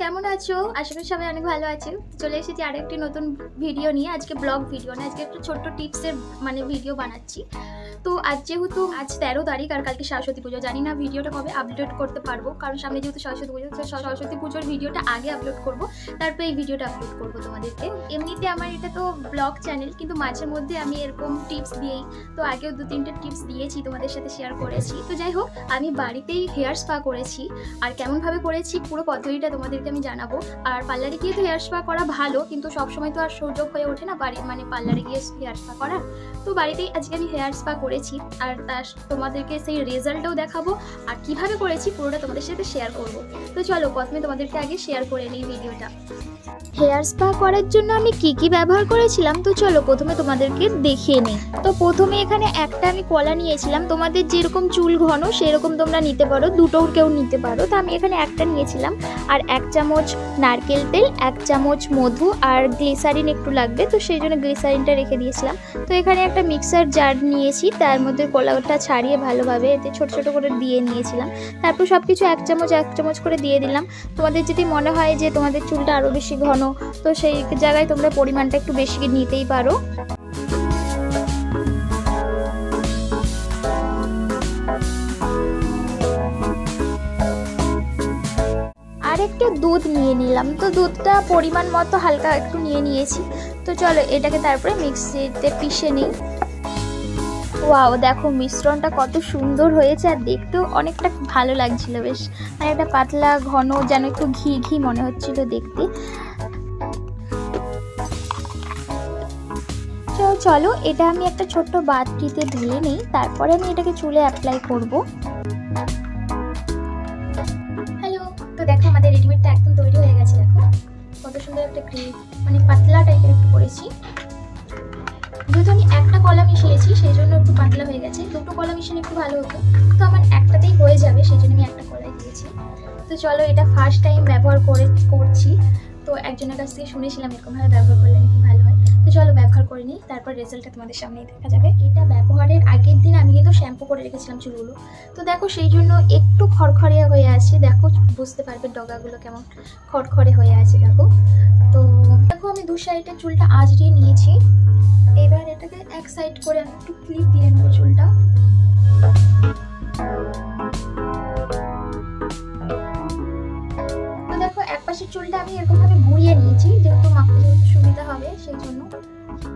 কেমন আছো? আশা করি সবাই অনেক ভালো আছে। চলে এসেছি আরেকটি নতুন ভিডিও নিয়ে। আজকে ব্লগ ভিডিও না, আজকে একটা ছোট্ট টিপসের ভিডিও বানাচ্ছি। তো আজ যেহেতু আজ 13 তারিখ আর কালকে সরস্বতী পুজো, জানি না ভিডিওটা কবে আপলোড করতে পারবো, কারণ সামনে যেহেতু সরস্বতী পুজো, সরস্বতী পুজোর ভিডিওটা আগে আপলোড করব, তারপর এই ভিডিওটা আপলোড করবো তোমাদেরকে। এমনিতে আমার এটা তো ব্লগ চ্যানেল, কিন্তু মাঝে মধ্যে আমি এরকম টিপস দিয়েই, তো আগেও 2-3টে টিপস দিয়েছি, তোমাদের সাথে শেয়ার করেছি। তো যাই হোক, আমি বাড়িতেই হেয়ার স্পা করেছি, আর কেমনভাবে করেছি পুরো পদ্ধতিটা তোমাদেরকে আমি জানাবো। আর পার্লারে গিয়ে তো হেয়ার স্পা করা ভালো, কিন্তু সবসময় তো আর সুযোগ হয়ে ওঠে না পার্লারে গিয়ে হেয়ার স্পা করার। তো বাড়িতেই আজকে আমি হেয়ার স্পা করেছি, আর তার তোমাদেরকে সেই রেজাল্টটাও দেখাবো, আর কিভাবে করেছি পুরোটা তোমাদের সাথে শেয়ার করব। তো চলো প্রথমে তোমাদেরকে আগে শেয়ার করে নিই ভিডিওটা। হেয়ার স্পা করার জন্য আমি কি ব্যবহার করেছিলাম, তো চলো প্রথমে তোমাদেরকে দেখিয়ে নিই। তো প্রথমে এখানে একটা আমি কলা নিয়েছিলাম, তোমাদের যেরকম চুল ঘন সেরকম তোমরা নিতে পারো, দুটোও কেউ নিতে পারো। তো আমি এখানে একটা নিয়েছিলাম, আর 1 চামচ নারকেল তেল, 1 চামচ মধু, আর গ্লিসারিন একটু লাগবে, তো সেই জন্য গ্লিসারিনটা রেখে দিয়েছিলাম। তো এখানে একটা মিক্সার জার নিয়েছি, তার মধ্যে কলাটা ছাড়িয়ে ভালোভাবে এতে ছোট ছোট করে দিয়ে নিয়েছিলাম। তারপর সব কিছু 1 চামচ করে দিয়ে দিলাম। তোমাদের যদি মনে হয় যে তোমাদের চুলটা আরও বেশি ঘন, তো সেই জায়গায় তোমরা পরিমাণটা একটু বেশি নিতেই পারো। আর একটু দুধ নিয়ে নিলাম, তো দুধটা পরিমাণ মতো হালকা একটু নিয়ে নিয়েছি। তো চলো এটাকে তারপরে মিক্সিতে পিষে নিই। ওয়াও, দেখো মিশ্রণটা কত সুন্দর হয়েছে, আর দেখতেও অনেকটা ভালো লাগছিল, বেশ মানে একটা পাতলা ঘন, যেন একটু ঘি মনে হচ্ছিল দেখতে। চলো এটা আমি একটা ছোট্ট বাটিতে ধুয়ে নিই, তারপরে আমি এটাকে চুলে অ্যাপ্লাই করব। হ্যালো, তো দেখো আমাদের রেডিমেডটা একদম তৈরি হয়ে গেছে। দেখো কত সুন্দর একটা ক্রিম, মানে পাতলা টাইপের একটু করেছি। যেহেতু আমি একটা কলা মিশিয়েছি সেই জন্য একটু পাতলা হয়ে গেছে, 2টো কলা মিশালে একটু ভালো হতো, তো আমার একটাতেই হয়ে যাবে, সেই জন্য আমি একটা কলাই দিয়েছি। তো চলো এটা ফার্স্ট টাইম ব্যবহার করছি, তো একজনের কাছ থেকে শুনেছিলাম এরকমভাবে ব্যবহার করলে নাকি ভালো হয়। তো চলো ব্যবহার করে নিই, তারপর রেজাল্টটা তোমাদের সামনেই দেখা যাবে। এটা ব্যবহারের আগের দিন আমি কিন্তু শ্যাম্পু করে রেখেছিলাম চুলগুলো, তো দেখো সেই জন্য একটু খড়খড়িয়া হয়ে আছে, দেখো বুঝতে পারবে ডগাগুলো কেমন খড়খড়ে হয়ে আছে। দেখো তো দেখো আমি 2 সাইডে চুলটা আঁচড়িয়ে নিয়েছি। এবার এটাকে এক সাইড করে আমি একটু ক্লিপ দিয়ে নেবো চুলটা। তো দেখো একপাশের চুলটা আমি এরকম ভাবে ঘুরিয়ে নিয়েছি, যেহেতু মাপতে সুবিধা হবে সেই জন্য।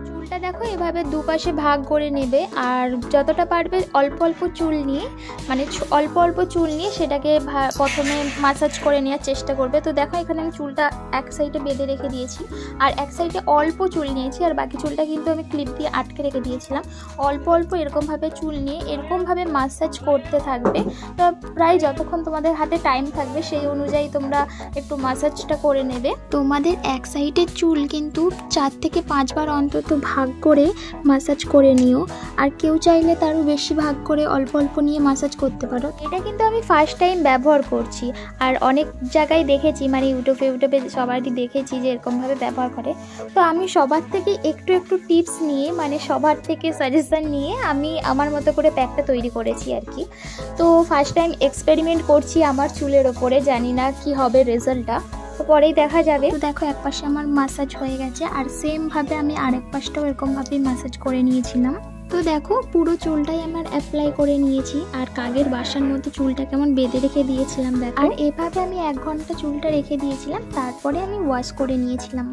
চুলটা দেখো এভাবে দুপাশে ভাগ করে নেবে, আর যতটা পারবে অল্প অল্প চুল নিয়ে, মানে অল্প চুল নিয়ে সেটাকে প্রথমে মাসাজ করে নেওয়ার চেষ্টা করবে। তো দেখো এখানে আমি চুলটা এক সাইডে বেঁধে রেখে দিয়েছি, আর এক সাইডে অল্প চুল নিয়েছি, আর বাকি চুলটা কিন্তু আমি ক্লিপ দিয়ে আটকে রেখে দিয়েছিলাম। অল্প এরকমভাবে চুল নিয়ে এরকমভাবে মাসাজ করতে থাকবে। তো প্রায় যতক্ষণ তোমাদের হাতে টাইম থাকবে সেই অনুযায়ী তোমরা একটু মাসাজটা করে নেবে। তোমাদের এক সাইডের চুল কিন্তু 4 থেকে 5 বার অন্তত ভাগ করে মাসাজ করে নিও, আর কেউ চাইলে তারও বেশি ভাগ করে অল্প নিয়ে মাসাজ করতে পারো। এটা কিন্তু আমি ফার্স্ট টাইম ব্যবহার করছি, আর অনেক জায়গায় দেখেছি, মানে ইউটিউবে সবারই দেখেছি যে এরকমভাবে ব্যবহার করে। তো আমি সবার থেকে একটু টিপস নিয়ে, মানে সবার থেকে সাজেশন নিয়ে আমি আমার মতো করে প্যাকটা তৈরি করেছি আর কি। তো ফার্স্ট টাইম এক্সপেরিমেন্ট করছি আমার চুলের ওপরে, জানি না কি হবে রেজাল্টটা, তো পরেই দেখা যাবে। তো দেখো এক পাশে আমার মাসাজ হয়ে গেছে, আর সেম ভাবে আমি আরেক পাশটাও এরকম ভাবেই মাসাজ করে নিয়েছিলাম। তো দেখো পুরো চুলটাই আমার অ্যাপ্লাই করে নিয়েছি, আর কাগের বাসার মধ্যে চুলটা কেমন বেঁধে রেখে দিয়েছিলাম দেখো। আর এভাবে আমি 1 ঘন্টা চুলটা রেখে দিয়েছিলাম, তারপরে আমি ওয়াশ করে নিয়েছিলাম।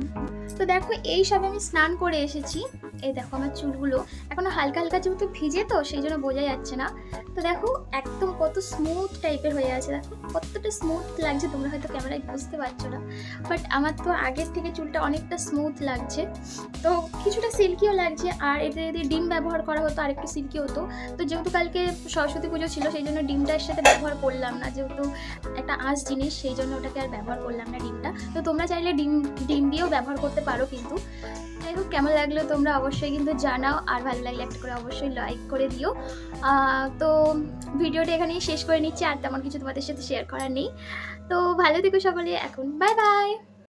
তো দেখো এই সব আমি স্নান করে এসেছি। এই দেখো আমার চুলগুলো এখনো হালকা যেহেতু ভিজে, তো সেই জন্য বোঝা যাচ্ছে না। তো দেখো একদম কত স্মুথ টাইপের হয়ে আছে, দেখো কতটা স্মুথ লাগছে, তোমরা হয়তো ক্যামেরায় বুঝতে পারছো না, বাট আমার তো আগের থেকে চুলটা অনেকটা স্মুথ লাগছে, তো কিছুটা সিল্কিও লাগছে। আর এতে যদি ডিম ব্যবহার করা হতো আর একটু সিল্কি হতো। তো যেহেতু কালকে সরস্বতী পুজো ছিল সেই জন্য ডিমটার সাথে ব্যবহার করলাম না, যেহেতু একটা আঁশ জিনিস, সেই জন্য ওটাকে আর ব্যবহার করলাম না ডিমটা। তো তোমরা চাইলে ডিম দিয়েও ব্যবহার করতে পারো, কিন্তু যাই হোক কেমন লাগলো তোমরা অবশ্যই কিন্তু জানাও, আর ভালো লাগলে একটা করে অবশ্যই লাইক করে দিও। তো ভিডিওটা এখানেই শেষ করে নিচ্ছি, আর তেমন কিছু তোমাদের সাথে শেয়ার করার নেই। তো ভালো থেকো সকলে, এখন বাই বাই।